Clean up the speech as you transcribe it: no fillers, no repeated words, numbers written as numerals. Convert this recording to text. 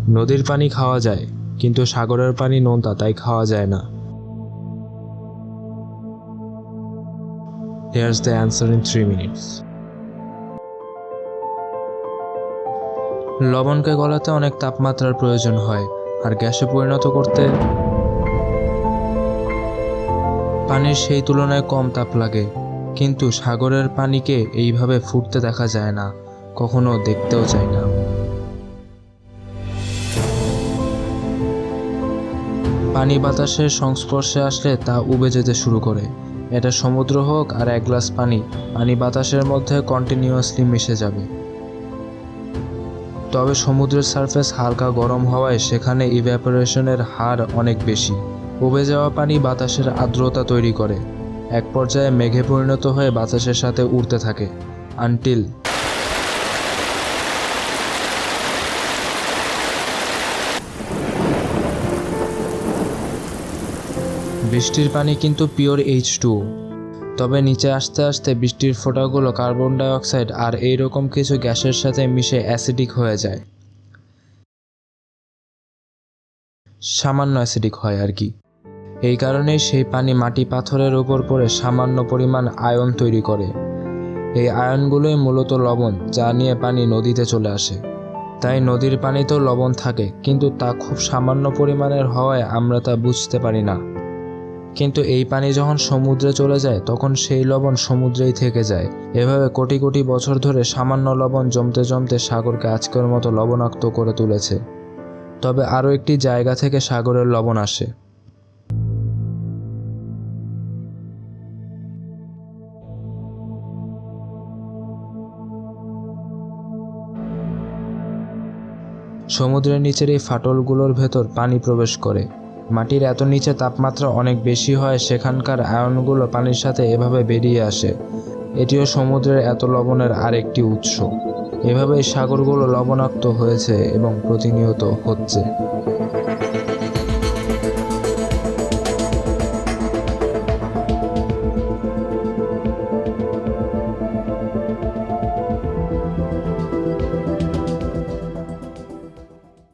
নদীর পানি খাওয়া যায়, কিন্তু সাগরের পানি নোনতা, তাই খাওয়া যায় না। Here's the answer in 3 minutes. লবণকে গলাতে অনেক তাপমাত্রার প্রয়োজন হয়, আর গ্যাসে পরিণত করতে পানির সেই তুলনায় কম তাপ লাগে। কিন্তু সাগরের পানিকে এইভাবে ফুটতে দেখা যায় না, কখনো দেখতেও যায় না। পানি বাতাসের সংস্পর্শে আসলে তা উবে যেতে শুরু করে। এটা সমুদ্র হোক আর এক গ্লাস পানি, পানি বাতাসের মধ্যে কন্টিনিউয়াসলি মিশে যাবে। তবে সমুদ্রের সারফেস হালকা গরম হওয়ায় সেখানে ইভ্যাপোরেশনের হার অনেক বেশি। উবে যাওয়া পানি বাতাসের আর্দ্রতা তৈরি করে, এক পর্যায়ে মেঘে পরিণত হয়ে বাতাসের সাথে উড়তে থাকে আনটিল বৃষ্টির পানি কিন্তু পিওর H2O। তবে নিচে আসতে আসতে বৃষ্টির ফোঁটাগুলো কার্বন ডাইঅক্সাইড আর এইরকম কিছু গ্যাসের সাথে মিশে অ্যাসিডিক হয়ে যায়। সামান্য অ্যাসিডিক হয় আর কি। এই কারণেই সেই পানি মাটি পাথরের উপর পড়ে সামান্য পরিমাণ আয়ন তৈরি করে। এই আয়নগুলোই মূলত লবণ, যা নিয়ে পানি নদীতে চলে আসে। তাই নদীর পানিতেও লবণ থাকে, কিন্তু তা খুব সামান্য পরিমাণের হওয়ায় আমরা তা বুঝতে পারি না। কিন্তু এই পানি যখন সমুদ্রে চলে যায় তখন সেই লবণ সমুদ্রেই থেকে যায়। এভাবে কোটি কোটি বছর ধরে সামান্য লবণ জমতে জমতে সাগরকে আজকের মতো লবণাক্ত করে তুলেছে। তবে আরও একটি জায়গা থেকে সাগরের লবণ আসে। সমুদ্রের নিচের এই ফাটলগুলোর ভেতর পানি প্রবেশ করে। মাটির এত নিচে তাপমাত্রা অনেক বেশি হয়, সেখানকার আয়নগুলো পানির সাথে এভাবে বেরিয়ে আসে। এটিও সমুদ্রের এত লবণের আরেকটি উৎস। এভাবেই সাগরগুলো লবণাক্ত হয়েছে এবং প্রতিনিয়ত হচ্ছে।